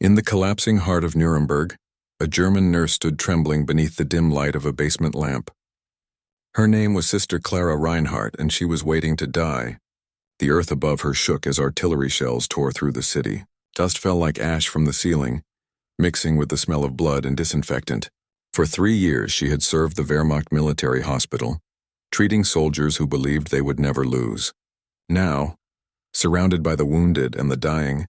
In the collapsing heart of Nuremberg, a German nurse stood trembling beneath the dim light of a basement lamp. Her name was Sister Clara Reinhardt, and she was waiting to die. The earth above her shook as artillery shells tore through the city. Dust fell like ash from the ceiling, mixing with the smell of blood and disinfectant. For 3 years she had served the Wehrmacht military hospital, treating soldiers who believed they would never lose. Now, surrounded by the wounded and the dying,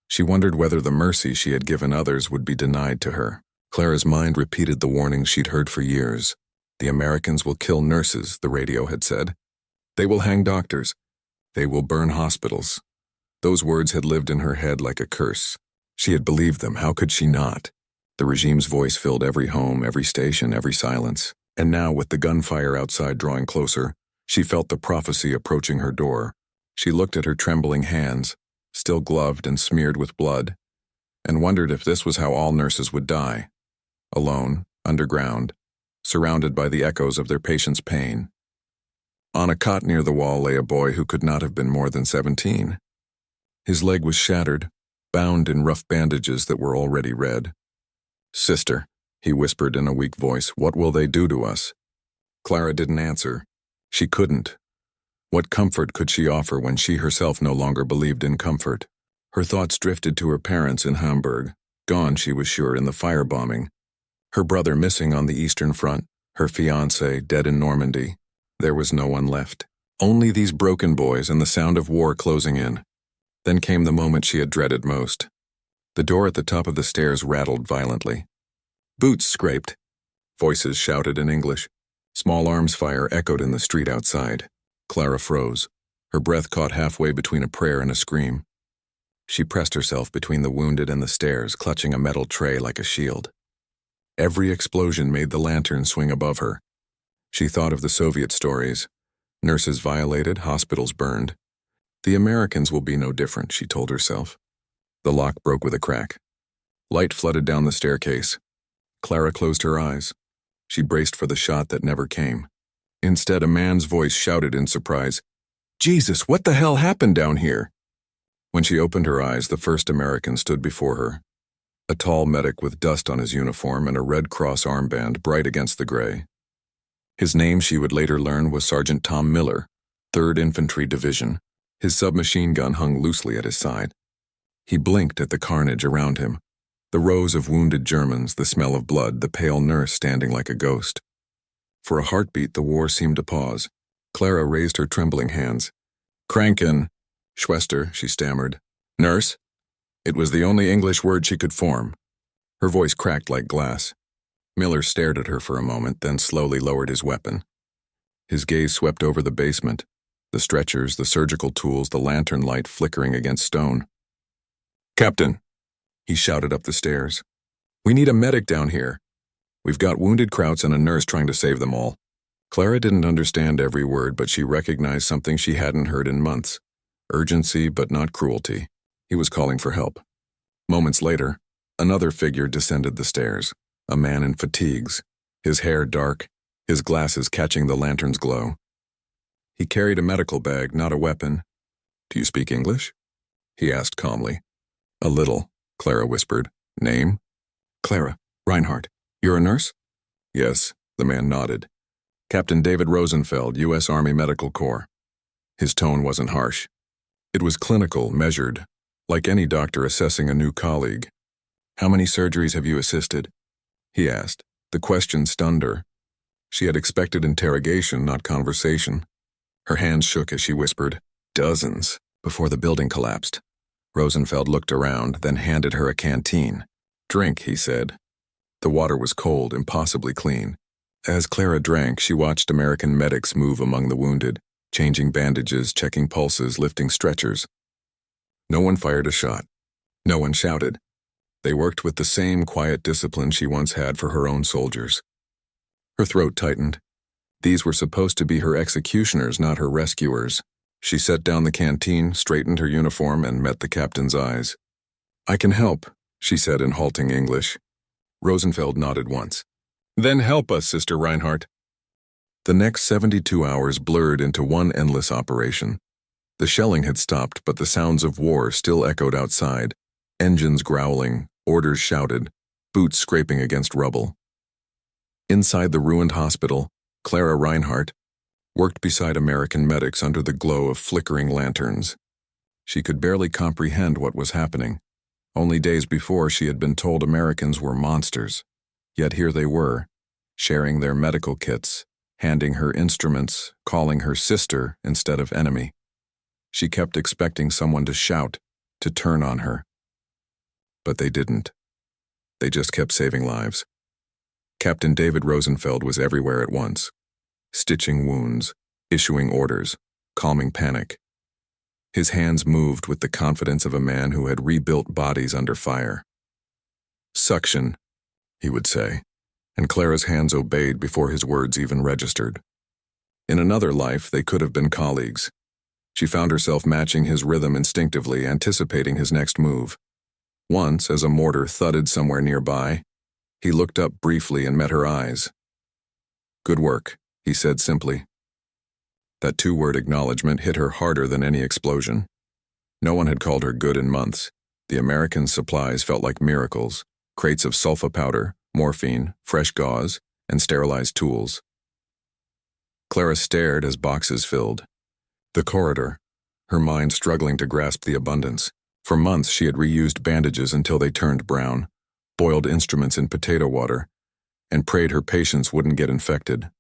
she wondered whether the mercy she had given others would be denied to her. Clara's mind repeated the warnings she'd heard for years. The Americans will kill nurses, the radio had said. They will hang doctors. They will burn hospitals. Those words had lived in her head like a curse. She had believed them. How could she not? The regime's voice filled every home, every station, every silence. And now, with the gunfire outside drawing closer, she felt the prophecy approaching her door. She looked at her trembling hands, still gloved and smeared with blood, and wondered if this was how all nurses would die. Alone, underground, surrounded by the echoes of their patients' pain. On a cot near the wall lay a boy who could not have been more than 17. His leg was shattered, bound in rough bandages that were already red. "Sister," he whispered in a weak voice, "what will they do to us?" Clara didn't answer. She couldn't. What comfort could she offer when she herself no longer believed in comfort? Her thoughts drifted to her parents in Hamburg, gone, she was sure, in the firebombing. Her brother missing on the Eastern Front, her fiancé dead in Normandy. There was no one left. Only these broken boys and the sound of war closing in. Then came the moment she had dreaded most. The door at the top of the stairs rattled violently. Boots scraped. Voices shouted in English. Small arms fire echoed in the street outside. Clara froze. Her breath caught halfway between a prayer and a scream. She pressed herself between the wounded and the stairs, clutching a metal tray like a shield. Every explosion made the lantern swing above her. She thought of the Soviet stories. Nurses violated, hospitals burned. The Americans will be no different, she told herself. The lock broke with a crack. Light flooded down the staircase. Clara closed her eyes. She braced for the shot that never came. Instead, a man's voice shouted in surprise, "Jesus, what the hell happened down here?" When she opened her eyes, the first American stood before her. A tall medic with dust on his uniform and a Red Cross armband bright against the gray. His name, she would later learn, was Sergeant Tom Miller, 3rd Infantry Division. His submachine gun hung loosely at his side. He blinked at the carnage around him. The rows of wounded Germans, the smell of blood, the pale nurse standing like a ghost. For a heartbeat, the war seemed to pause. Clara raised her trembling hands. "Kranken, Schwester," she stammered. "Nurse?" It was the only English word she could form. Her voice cracked like glass. Miller stared at her for a moment, then slowly lowered his weapon. His gaze swept over the basement, the stretchers, the surgical tools, the lantern light flickering against stone. "Captain," he shouted up the stairs. "We need a medic down here. We've got wounded Krauts and a nurse trying to save them all." Clara didn't understand every word, but she recognized something she hadn't heard in months. Urgency, but not cruelty. He was calling for help. Moments later, another figure descended the stairs, a man in fatigues, his hair dark, his glasses catching the lantern's glow. He carried a medical bag, not a weapon. "Do you speak English?" he asked calmly. "A little," Clara whispered. "Name?" "Clara Reinhardt. You're a nurse?" "Yes," the man nodded. "Captain David Rosenfeld, U.S. Army Medical Corps." His tone wasn't harsh. It was clinical, measured, like any doctor assessing a new colleague. "How many surgeries have you assisted?" he asked. The question stunned her. She had expected interrogation, not conversation. Her hands shook as she whispered, "Dozens," before the building collapsed. Rosenfeld looked around, then handed her a canteen. "Drink," he said. The water was cold, impossibly clean. As Clara drank, she watched American medics move among the wounded, changing bandages, checking pulses, lifting stretchers. No one fired a shot. No one shouted. They worked with the same quiet discipline she once had for her own soldiers. Her throat tightened. These were supposed to be her executioners, not her rescuers. She set down the canteen, straightened her uniform, and met the captain's eyes. "I can help," she said in halting English. Rosenfeld nodded once. "Then help us, Sister Reinhardt." The next 72 hours blurred into one endless operation. The shelling had stopped, but the sounds of war still echoed outside. Engines growling, Orders shouted, boots scraping against rubble. Inside the ruined hospital, Clara Reinhardt worked beside American medics under the glow of flickering lanterns. She could barely comprehend what was happening. Only days before she had been told Americans were monsters. Yet here they were, sharing their medical kits, handing her instruments, calling her sister instead of enemy. She kept expecting someone to shout, to turn on her. But they didn't. They just kept saving lives. Captain David Rosenfeld was everywhere at once, stitching wounds, issuing orders, calming panic. His hands moved with the confidence of a man who had rebuilt bodies under fire. Suction, he would say, and Clara's hands obeyed before his words even registered. In another life, they could have been colleagues. She found herself matching his rhythm instinctively, anticipating his next move. Once, as a mortar thudded somewhere nearby, he looked up briefly and met her eyes. "Good work," he said simply. That two-word acknowledgement hit her harder than any explosion. No one had called her good in months. The American supplies felt like miracles, crates of sulfa powder, morphine, fresh gauze, and sterilized tools. Clara stared as boxes filled. The corridor, her mind struggling to grasp the abundance. For months she had reused bandages until they turned brown, boiled instruments in potato water, and prayed her patients wouldn't get infected.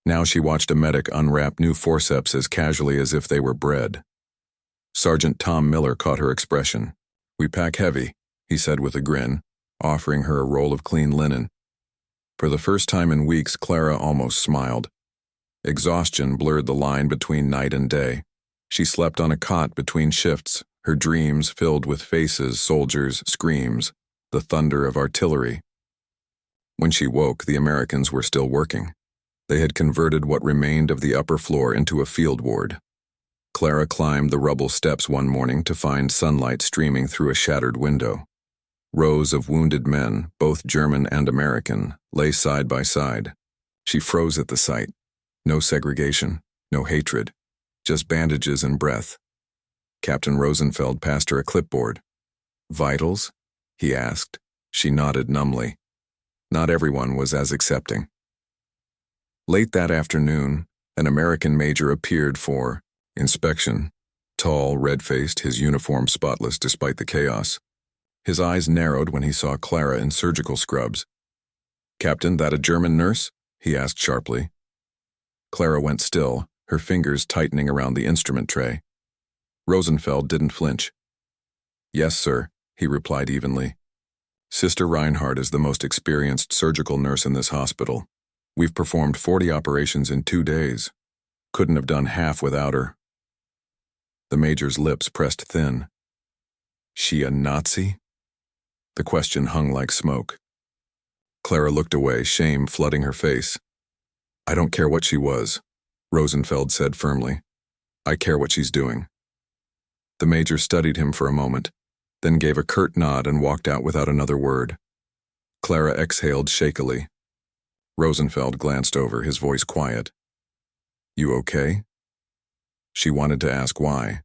Now she watched a medic unwrap new forceps as casually as if they were bread. Sergeant Tom Miller caught her expression. "We pack heavy," he said with a grin, offering her a roll of clean linen. For the first time in weeks, Clara almost smiled. Exhaustion blurred the line between night and day. She slept on a cot between shifts, her dreams filled with faces, soldiers, screams, the thunder of artillery. When she woke, the Americans were still working. They had converted what remained of the upper floor into a field ward. Clara climbed the rubble steps one morning to find sunlight streaming through a shattered window. Rows of wounded men, both German and American, lay side by side. She froze at the sight. No segregation, no hatred, just bandages and breath. Captain Rosenfeld passed her a clipboard. "Vitals?" he asked. She nodded numbly. Not everyone was as accepting. Late that afternoon, an American major appeared for inspection. Tall, red-faced, his uniform spotless despite the chaos. His eyes narrowed when he saw Clara in surgical scrubs. "Captain, that a German nurse?" he asked sharply. Clara went still, her fingers tightening around the instrument tray. Rosenfeld didn't flinch. "Yes, sir," he replied evenly. "Sister Reinhardt is the most experienced surgical nurse in this hospital. We've performed 40 operations in 2 days. Couldn't have done half without her." The major's lips pressed thin. "She a Nazi?" The question hung like smoke. Clara looked away, shame flooding her face. "I don't care what she was," Rosenfeld said firmly. "I care what she's doing." The major studied him for a moment, then gave a curt nod and walked out without another word. Clara exhaled shakily. Rosenfeld glanced over, his voice quiet. "You okay?" She wanted to ask why.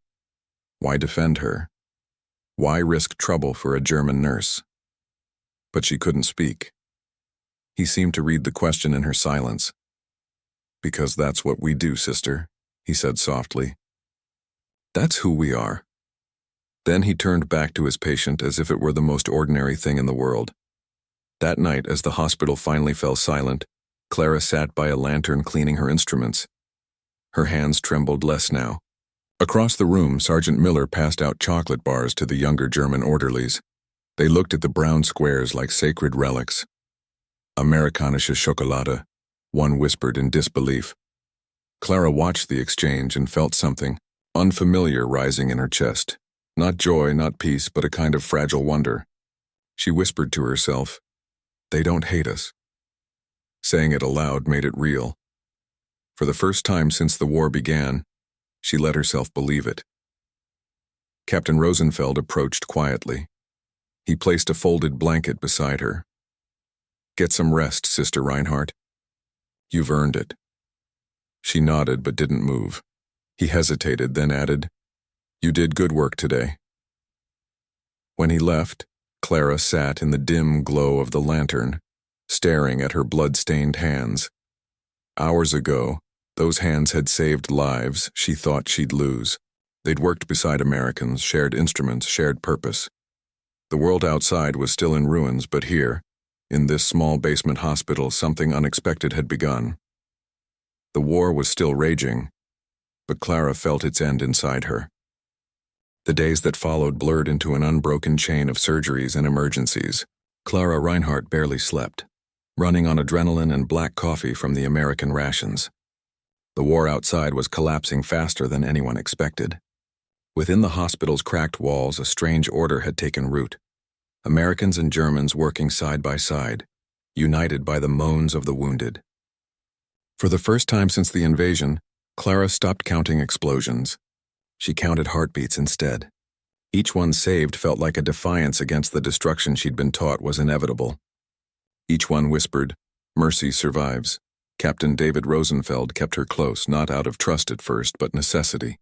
Why defend her? Why risk trouble for a German nurse? But she couldn't speak. He seemed to read the question in her silence. "Because that's what we do, sister," he said softly. "That's who we are." Then he turned back to his patient as if it were the most ordinary thing in the world. That night, as the hospital finally fell silent, Clara sat by a lantern cleaning her instruments. Her hands trembled less now. Across the room, Sergeant Miller passed out chocolate bars to the younger German orderlies. They looked at the brown squares like sacred relics. "Amerikanische Schokolade," one whispered in disbelief. Clara watched the exchange and felt something unfamiliar rising in her chest. Not joy, not peace, but a kind of fragile wonder. She whispered to herself, "They don't hate us." Saying it aloud made it real. For the first time since the war began, she let herself believe it. Captain Rosenfeld approached quietly. He placed a folded blanket beside her. "Get some rest, Sister Reinhardt. You've earned it." She nodded but didn't move. He hesitated, then added, "You did good work today." When he left, Clara sat in the dim glow of the lantern, staring at her blood-stained hands. Hours ago, those hands had saved lives she thought she'd lose. They'd worked beside Americans, shared instruments, shared purpose. The world outside was still in ruins, but here, in this small basement hospital, something unexpected had begun. The war was still raging, but Clara felt its end inside her. The days that followed blurred into an unbroken chain of surgeries and emergencies. Clara Reinhardt barely slept, running on adrenaline and black coffee from the American rations. The war outside was collapsing faster than anyone expected. Within the hospital's cracked walls, a strange order had taken root. Americans and Germans working side by side, united by the moans of the wounded. For the first time since the invasion, Clara stopped counting explosions. She counted heartbeats instead. Each one saved felt like a defiance against the destruction she'd been taught was inevitable. Each one whispered, "Mercy survives." Captain David Rosenfeld kept her close, not out of trust at first, but necessity.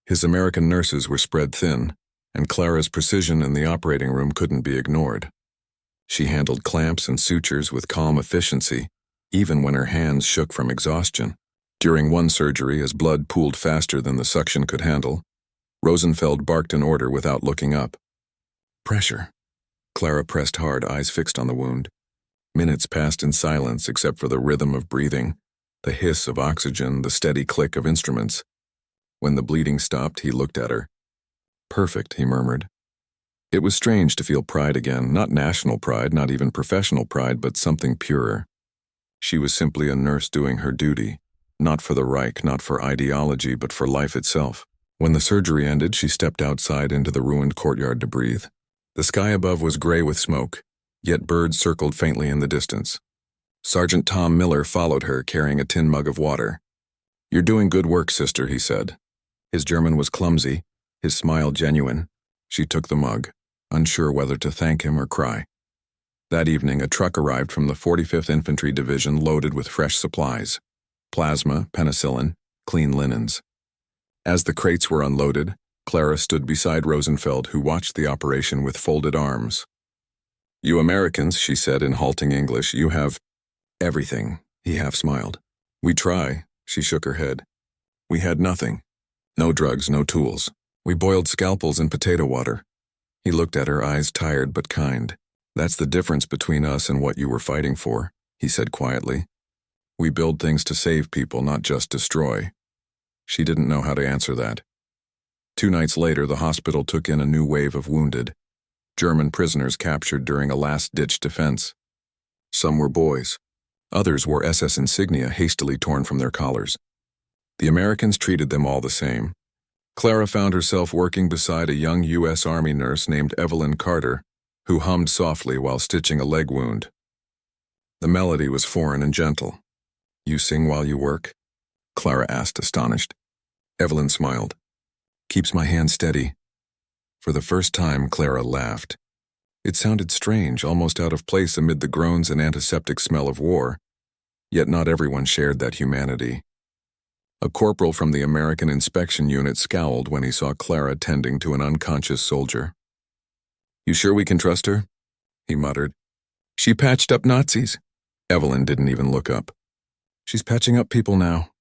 His American nurses were spread thin, and Clara's precision in the operating room couldn't be ignored. She handled clamps and sutures with calm efficiency, even when her hands shook from exhaustion. During one surgery, as blood pooled faster than the suction could handle, Rosenfeld barked an order without looking up. "Pressure." Clara pressed hard, eyes fixed on the wound. Minutes passed in silence except for the rhythm of breathing, the hiss of oxygen, the steady click of instruments. When the bleeding stopped, he looked at her. "Perfect," he murmured. It was strange to feel pride again, not national pride, not even professional pride, but something purer. She was simply a nurse doing her duty, not for the Reich, not for ideology, but for life itself. When the surgery ended, she stepped outside into the ruined courtyard to breathe. The sky above was gray with smoke, yet birds circled faintly in the distance. Sergeant Tom Miller followed her, carrying a tin mug of water. "You're doing good work, sister," he said. His German was clumsy, his smile genuine. She took the mug, unsure whether to thank him or cry. That evening, a truck arrived from the 45th Infantry Division loaded with fresh supplies: plasma, penicillin, clean linens. As the crates were unloaded, Clara stood beside Rosenfeld, who watched the operation with folded arms. "You Americans," she said in halting English, "you have everything." He half smiled. "We try." She shook her head. "We had nothing. No drugs, no tools. We boiled scalpels in potato water." He looked at her, eyes tired but kind. "That's the difference between us and what you were fighting for," he said quietly. "We build things to save people, not just destroy." She didn't know how to answer that. 2 nights later, the hospital took in a new wave of wounded, German prisoners captured during a last-ditch defense. Some were boys. Others wore SS insignia hastily torn from their collars. The Americans treated them all the same. Clara found herself working beside a young U.S. Army nurse named Evelyn Carter, who hummed softly while stitching a leg wound. The melody was foreign and gentle. "You sing while you work?" Clara asked, astonished. Evelyn smiled. "Keeps my hand steady." For the first time, Clara laughed. It sounded strange, almost out of place amid the groans and antiseptic smell of war. Yet not everyone shared that humanity. A corporal from the American inspection unit scowled when he saw Clara tending to an unconscious soldier. "You sure we can trust her?" he muttered. "She patched up Nazis." Evelyn didn't even look up. "She's patching up people now."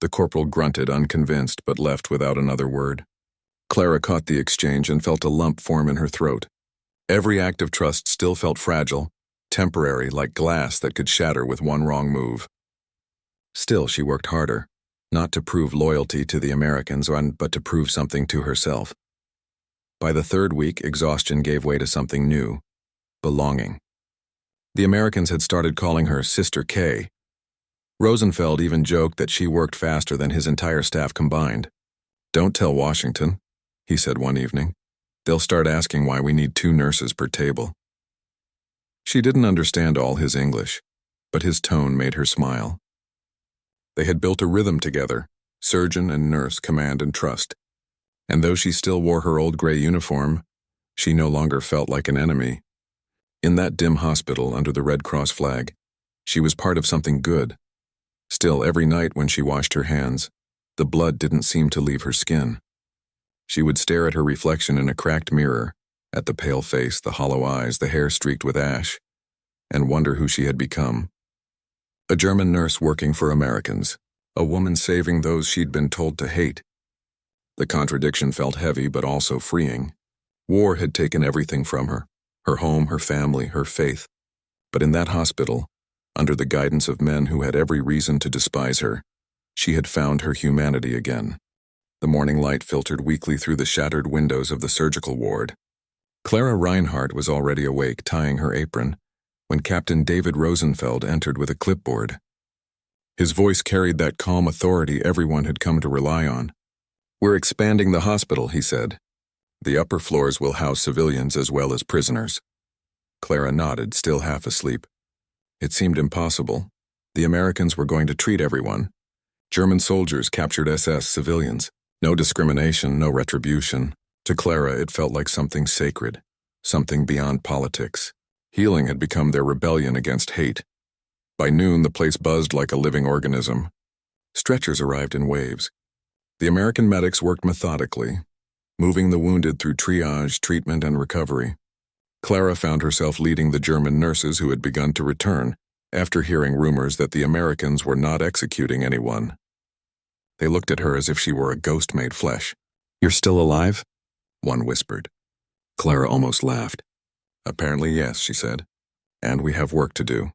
The corporal grunted, unconvinced, but left without another word. Clara caught the exchange and felt a lump form in her throat. Every act of trust still felt fragile, temporary, like glass that could shatter with one wrong move. Still, she worked harder, not to prove loyalty to the Americans, but to prove something to herself. By the 3rd week, exhaustion gave way to something new: belonging. The Americans had started calling her Sister K. Rosenfeld even joked that she worked faster than his entire staff combined. "Don't tell Washington," he said one evening. "They'll start asking why we need 2 nurses per table." She didn't understand all his English, but his tone made her smile. They had built a rhythm together, surgeon and nurse, command and trust. And though she still wore her old gray uniform, she no longer felt like an enemy. In that dim hospital under the Red Cross flag, she was part of something good. Still, every night when she washed her hands, the blood didn't seem to leave her skin. She would stare at her reflection in a cracked mirror, at the pale face, the hollow eyes, the hair streaked with ash, and wonder who she had become. A German nurse working for Americans, a woman saving those she'd been told to hate. The contradiction felt heavy but also freeing. War had taken everything from her, her home, her family, her faith. But in that hospital, under the guidance of men who had every reason to despise her, she had found her humanity again. The morning light filtered weakly through the shattered windows of the surgical ward. Clara Reinhardt was already awake, tying her apron, when Captain David Rosenfeld entered with a clipboard. His voice carried that calm authority everyone had come to rely on. "We're expanding the hospital," he said. "The upper floors will house civilians as well as prisoners." Clara nodded, still half asleep. It seemed impossible. The Americans were going to treat everyone. German soldiers captured SS civilians. No discrimination, no retribution. To Clara, it felt like something sacred, something beyond politics. Healing had become their rebellion against hate. By noon, the place buzzed like a living organism. Stretchers arrived in waves. The American medics worked methodically, moving the wounded through triage, treatment, and recovery. Clara found herself leading the German nurses who had begun to return after hearing rumors that the Americans were not executing anyone. They looked at her as if she were a ghost made flesh. "You're still alive?" one whispered. Clara almost laughed. "Apparently yes," she said. "And we have work to do."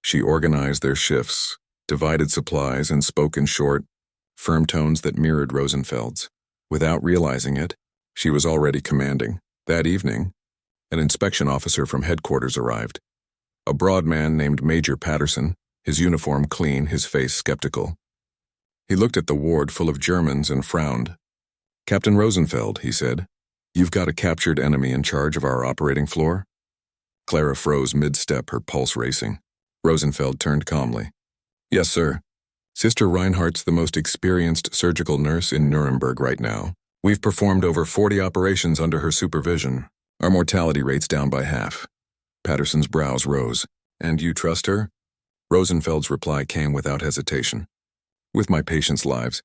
She organized their shifts, divided supplies, and spoke in short, firm tones that mirrored Rosenfeld's. Without realizing it, she was already commanding. That evening, an inspection officer from headquarters arrived. A broad man named Major Patterson, his uniform clean, his face skeptical. He looked at the ward full of Germans and frowned. "Captain Rosenfeld," he said, "you've got a captured enemy in charge of our operating floor?" Clara froze mid-step, her pulse racing. Rosenfeld turned calmly. "Yes, sir. Sister Reinhardt's the most experienced surgical nurse in Nuremberg right now. We've performed over 40 operations under her supervision. Our mortality rate's down by half." Patterson's brows rose. "And you trust her?" Rosenfeld's reply came without hesitation. "With my patients' lives."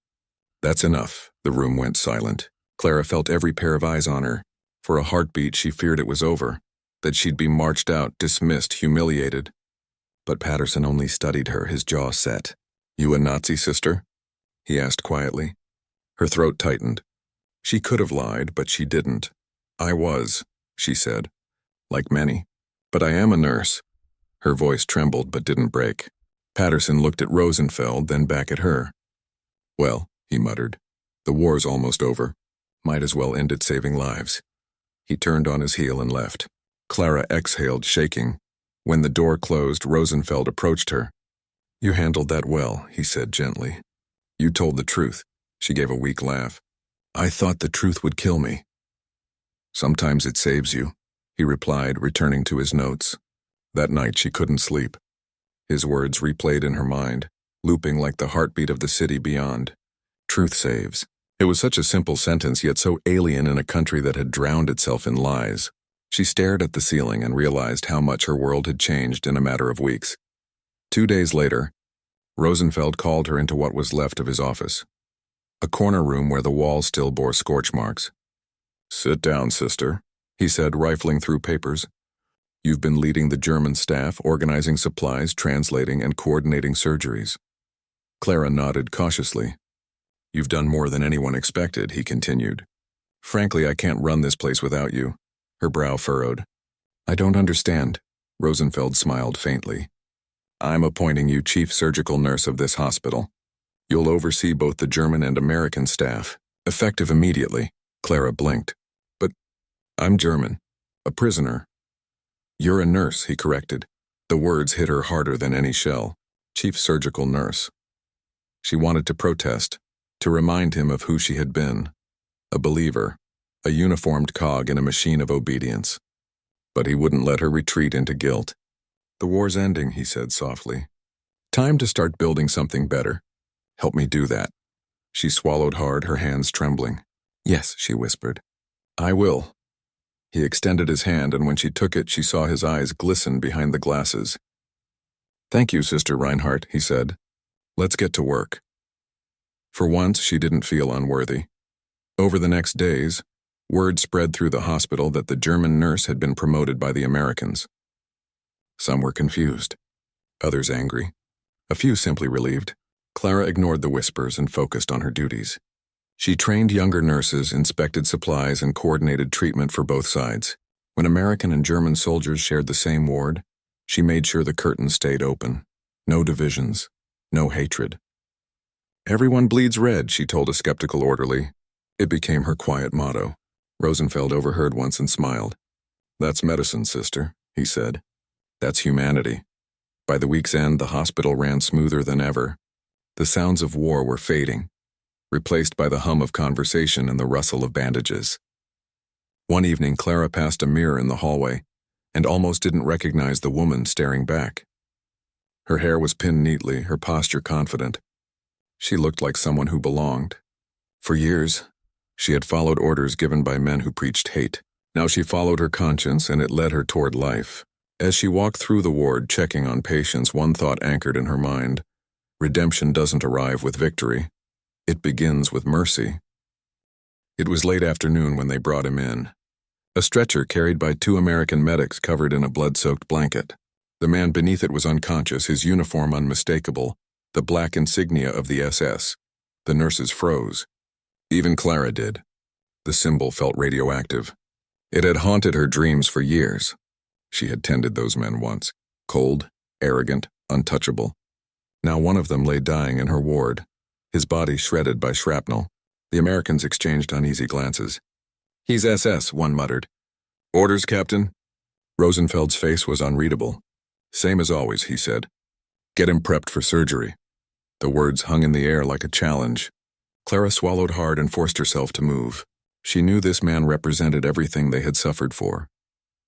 "That's enough." The room went silent. Clara felt every pair of eyes on her. For a heartbeat, she feared it was over, that she'd be marched out, dismissed, humiliated. But Patterson only studied her, his jaw set. "You a Nazi, sister?" he asked quietly. Her throat tightened. She could have lied, but she didn't. "I was," she said, "like many. But I am a nurse." Her voice trembled but didn't break. Patterson looked at Rosenfeld, then back at her. "Well," he muttered, "the war's almost over. Might as well end it saving lives." He turned on his heel and left. Clara exhaled, shaking. When the door closed, Rosenfeld approached her. "You handled that well," he said gently. "You told the truth." She gave a weak laugh. "I thought the truth would kill me." "Sometimes it saves you," he replied, returning to his notes. That night she couldn't sleep. His words replayed in her mind, looping like the heartbeat of the city beyond. Truth saves. It was such a simple sentence, yet so alien in a country that had drowned itself in lies. She stared at the ceiling and realized how much her world had changed in a matter of weeks. 2 days later, Rosenfeld called her into what was left of his office, a corner room where the walls still bore scorch marks. "Sit down, sister," he said, rifling through papers. "You've been leading the German staff, organizing supplies, translating, and coordinating surgeries." Clara nodded cautiously. "You've done more than anyone expected," he continued. "Frankly, I can't run this place without you." Her brow furrowed. "I don't understand." Rosenfeld smiled faintly. "I'm appointing you chief surgical nurse of this hospital. You'll oversee both the German and American staff, effective immediately." Clara blinked. "But I'm German, a prisoner." "You're a nurse," he corrected. The words hit her harder than any shell. Chief surgical nurse. She wanted to protest, to remind him of who she had been. A believer, a uniformed cog in a machine of obedience. But he wouldn't let her retreat into guilt. "The war's ending," he said softly. "Time to start building something better. Help me do that." She swallowed hard, her hands trembling. "Yes," she whispered. "I will." He extended his hand, and when she took it, she saw his eyes glisten behind the glasses. "Thank you, Sister Reinhardt," he said. "Let's get to work." For once, she didn't feel unworthy. Over the next days, Word spread through the hospital that the German nurse had been promoted by the Americans. Some were confused, others angry, a few simply relieved. Clara ignored the whispers and focused on her duties. She trained younger nurses, inspected supplies, and coordinated treatment for both sides. When American and German soldiers shared the same ward, she made sure the curtains stayed open. No divisions, no hatred. "Everyone bleeds red," she told a skeptical orderly. It became her quiet motto. Rosenfeld overheard once and smiled. "That's medicine, sister," he said. "That's humanity." By the week's end, the hospital ran smoother than ever. The sounds of war were fading, replaced by the hum of conversation and the rustle of bandages. One evening, Clara passed a mirror in the hallway and almost didn't recognize the woman staring back. Her hair was pinned neatly, her posture confident. She looked like someone who belonged. For years, she had followed orders given by men who preached hate. Now she followed her conscience, and it led her toward life. As she walked through the ward, checking on patients, one thought anchored in her mind. Redemption doesn't arrive with victory. It begins with mercy. It was late afternoon when they brought him in. A stretcher carried by 2 American medics covered in a blood-soaked blanket. The man beneath it was unconscious, his uniform unmistakable, the black insignia of the SS. The nurses froze. Even Clara did. The symbol felt radioactive. It had haunted her dreams for years. She had tended those men once, cold, arrogant, untouchable. Now one of them lay dying in her ward, his body shredded by shrapnel. The Americans exchanged uneasy glances. "He's SS," one muttered. "Orders, Captain?" Rosenfeld's face was unreadable. "Same as always," he said. "Get him prepped for surgery." The words hung in the air like a challenge. Clara swallowed hard and forced herself to move. She knew this man represented everything they had suffered for,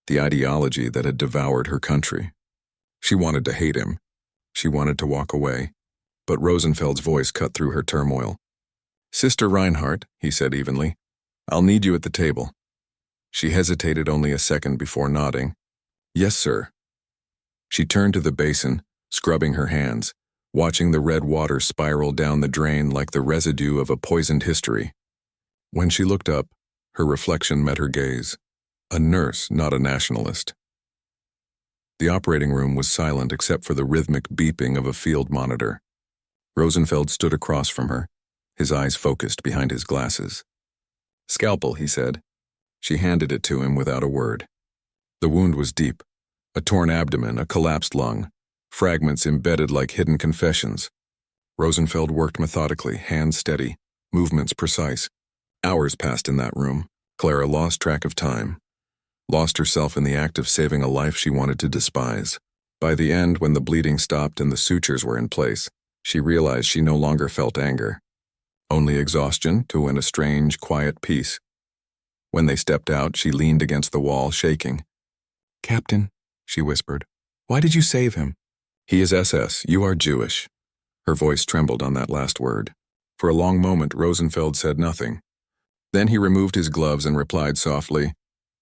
the ideology that had devoured her country. She wanted to hate him. She wanted to walk away. But Rosenfeld's voice cut through her turmoil. "Sister Reinhardt," he said evenly, "I'll need you at the table." She hesitated only a second before nodding. "Yes, sir." She turned to the basin, scrubbing her hands, watching the red water spiral down the drain like the residue of a poisoned history. When she looked up, her reflection met her gaze. A nurse, not a nationalist. The operating room was silent except for the rhythmic beeping of a field monitor. Rosenfeld stood across from her, his eyes focused behind his glasses. "Scalpel," he said. She handed it to him without a word. The wound was deep. A torn abdomen, a collapsed lung, fragments embedded like hidden confessions. Rosenfeld worked methodically, hands steady, movements precise. Hours passed in that room. Clara lost track of time, lost herself in the act of saving a life she wanted to despise. By the end, when the bleeding stopped and the sutures were in place, she realized she no longer felt anger, only exhaustion to win a strange, quiet peace. When they stepped out, she leaned against the wall, shaking. "Captain," she whispered, "why did you save him?" "He is SS. You are Jewish." Her voice trembled on that last word. For a long moment, Rosenfeld said nothing. Then he removed his gloves and replied softly,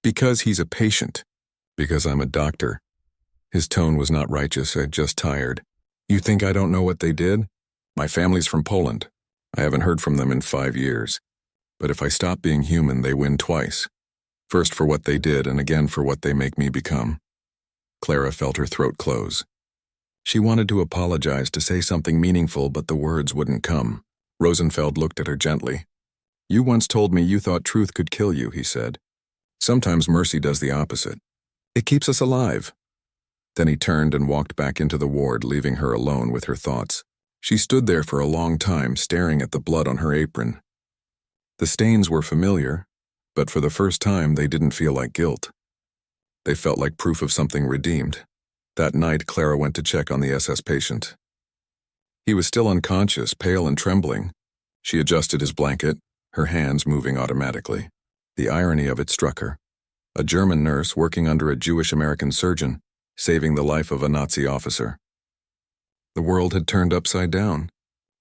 "Because he's a patient." "Because I'm a doctor." His tone was not righteous, just tired. "You think I don't know what they did? My family's from Poland. I haven't heard from them in 5 years. But if I stop being human, they win twice. First for what they did, and again for what they make me become." Clara felt her throat close. She wanted to apologize, to say something meaningful, but the words wouldn't come. Rosenfeld looked at her gently. "You once told me you thought truth could kill you," he said. "Sometimes mercy does the opposite. It keeps us alive." Then he turned and walked back into the ward, leaving her alone with her thoughts. She stood there for a long time, staring at the blood on her apron. The stains were familiar, but for the first time they didn't feel like guilt. They felt like proof of something redeemed. That night, Clara went to check on the SS patient. He was still unconscious, pale and trembling. She adjusted his blanket, her hands moving automatically. The irony of it struck her. A German nurse working under a Jewish-American surgeon, saving the life of a Nazi officer. The world had turned upside down,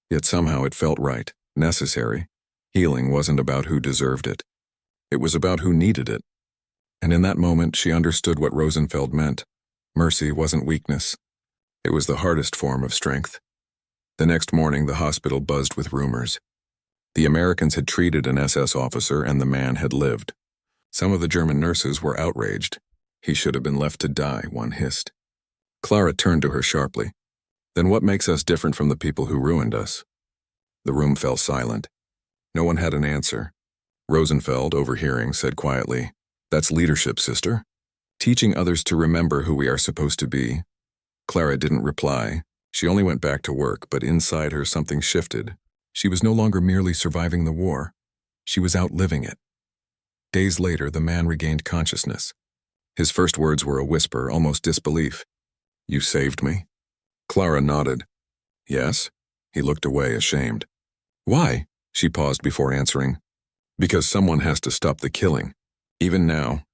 yet somehow it felt right, necessary. Healing wasn't about who deserved it. It was about who needed it. And in that moment, she understood what Rosenfeld meant. Mercy wasn't weakness. It was the hardest form of strength. The next morning, the hospital buzzed with rumors. The Americans had treated an SS officer and the man had lived. Some of the German nurses were outraged. He should have been left to die, one hissed. Clara turned to her sharply. Then what makes us different from the people who ruined us? The room fell silent. No one had an answer. Rosenfeld, overhearing, said quietly, "That's leadership, sister. Teaching others to remember who we are supposed to be." Clara didn't reply. She only went back to work, but inside her something shifted. She was no longer merely surviving the war. She was outliving it. Days later, the man regained consciousness. His first words were a whisper, almost disbelief. "You saved me?" Clara nodded. "Yes." He looked away, ashamed. "Why?" She paused before answering. "Because someone has to stop the killing. Even now."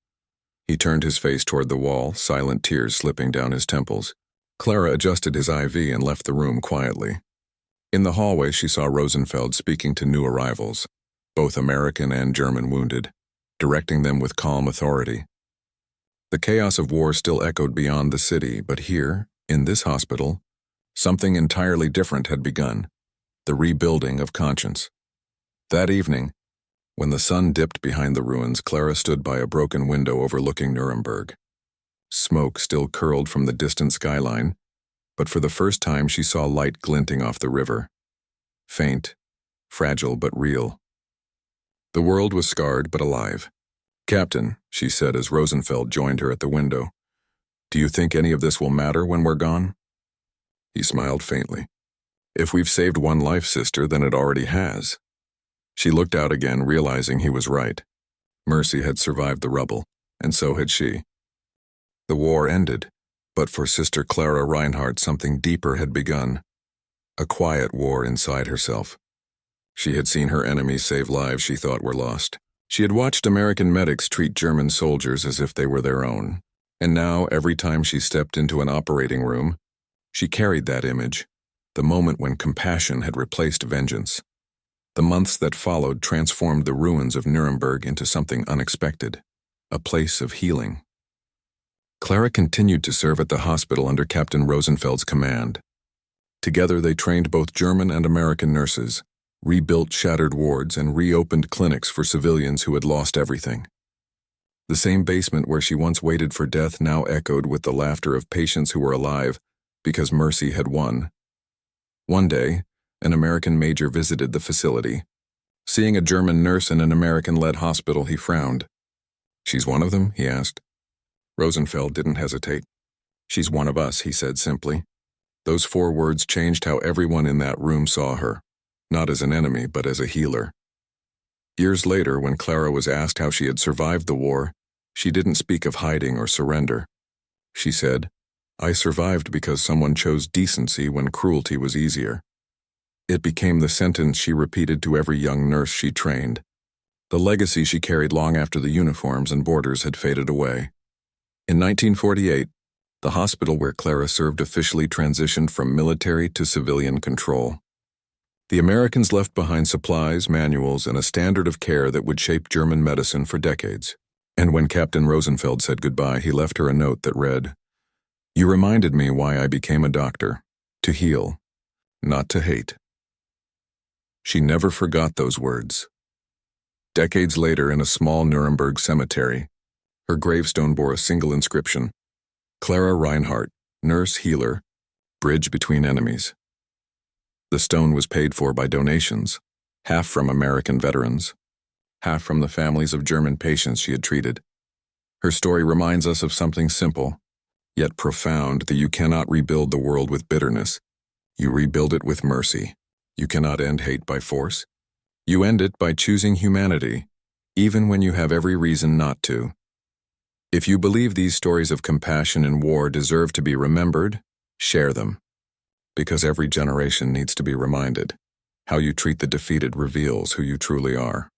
He turned his face toward the wall, silent tears slipping down his temples. Clara adjusted his IV and left the room quietly. In the hallway, she saw Rosenfeld speaking to new arrivals, both American and German wounded, directing them with calm authority. The chaos of war still echoed beyond the city, but here, in this hospital, something entirely different had begun, the rebuilding of conscience. That evening, when the sun dipped behind the ruins, Clara stood by a broken window overlooking Nuremberg. Smoke still curled from the distant skyline, but for the first time she saw light glinting off the river. Faint, fragile but real. The world was scarred but alive. "Captain," she said as Rosenfeld joined her at the window, "do you think any of this will matter when we're gone?" He smiled faintly. "If we've saved one life, sister, then it already has." She looked out again, realizing he was right. Mercy had survived the rubble, and so had she. The war ended, but for Sister Clara Reinhardt something deeper had begun. A quiet war inside herself. She had seen her enemies save lives she thought were lost. She had watched American medics treat German soldiers as if they were their own. And now, every time she stepped into an operating room, she carried that image, the moment when compassion had replaced vengeance. The months that followed transformed the ruins of Nuremberg into something unexpected, a place of healing. Clara continued to serve at the hospital under Captain Rosenfeld's command. Together they trained both German and American nurses, rebuilt shattered wards, and reopened clinics for civilians who had lost everything. The same basement where she once waited for death now echoed with the laughter of patients who were alive because mercy had won. One day, an American major visited the facility. Seeing a German nurse in an American-led hospital, he frowned. "She's one of them?" he asked. Rosenfeld didn't hesitate. "She's one of us," he said simply. Those 4 words changed how everyone in that room saw her, not as an enemy, but as a healer. Years later, when Clara was asked how she had survived the war, she didn't speak of hiding or surrender. She said, "I survived because someone chose decency when cruelty was easier." It became the sentence she repeated to every young nurse she trained, the legacy she carried long after the uniforms and borders had faded away. In 1948, the hospital where Clara served officially transitioned from military to civilian control. The Americans left behind supplies, manuals, and a standard of care that would shape German medicine for decades. And when Captain Rosenfeld said goodbye, he left her a note that read, "You reminded me why I became a doctor, to heal, not to hate." She never forgot those words. Decades later, in a small Nuremberg cemetery, her gravestone bore a single inscription, "Clara Reinhardt, nurse healer, bridge between enemies." The stone was paid for by donations, half from American veterans, half from the families of German patients she had treated. Her story reminds us of something simple, yet profound, that you cannot rebuild the world with bitterness. You rebuild it with mercy. You cannot end hate by force. You end it by choosing humanity, even when you have every reason not to. If you believe these stories of compassion in war deserve to be remembered, share them. Because every generation needs to be reminded. How you treat the defeated reveals who you truly are.